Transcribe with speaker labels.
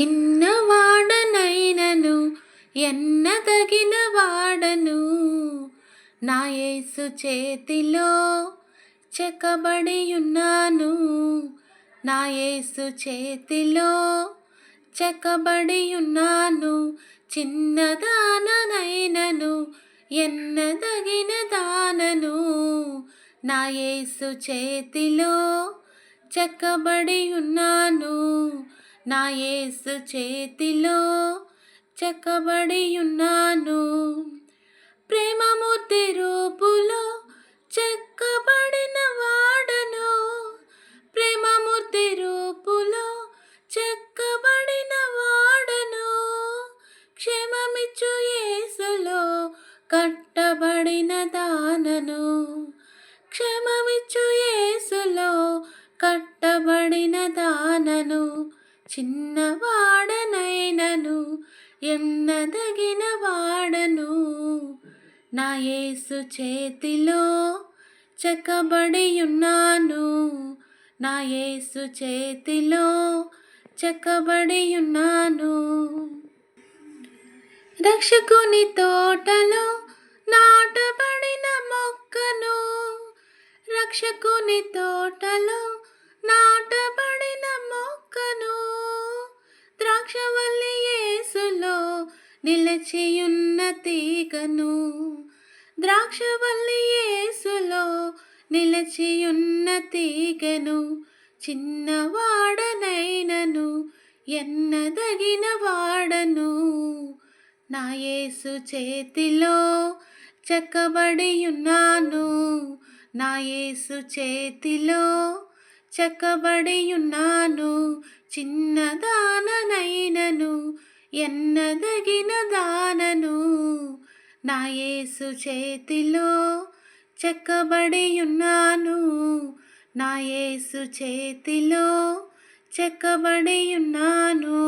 Speaker 1: చిన్నవాడనైనను ఎన్నదగిన వాడను, నా యేసు చేతిలో చెక్కబడి ఉన్నాను. నా యేసు చేతిలో చెక్కబడి ఉన్నాను. చిన్నదాననైనను ఎన్నదగిన దానను, నా యేసు చేతిలో చెక్కబడి ఉన్నాను. నా యేసు చేతిలో చెక్కబడి ఉన్నాను. ప్రేమమూర్తి రూపులో చెక్కబడిన వాడను. ప్రేమమూర్తి రూపులో చెక్కబడిన వాడను. క్షేమమిచ్చు యేసులో కట్టబడిన దానను. క్షేమమిచ్చు యేసులో కట్టబడిన దానను. చిన్నవాడనైనను ఎన్నదగిన వాడను, నా యేసు చేతిలో చెక్కబడి ఉన్నాను. నా యేసు చేతిలో చెక్కబడి ఉన్నాను. రక్షకుని తోటలో నాటబడిన మొక్కను. రక్షకుని తోటలో నాటబడిన మొక్కను. ద్రాక్షవల్లి యేసులో నిలిచియున్న తీగను. ద్రాక్షవల్లి యేసులో నిలిచియున్న తీగను. చిన్నవాడనైనను ఎన్నదగిన వాడను, నా యేసు చేతిలో చెక్కబడి ఉన్నాను. నా యేసు చేతిలో చెక్కబడి ఉన్నాను. చిన్నదాననైనను ఎన్నదగిన దానను, నా యేసు చేతిలో చెక్కబడి ఉన్నాను. నా యేసు చేతిలో చెక్కబడి ఉన్నాను.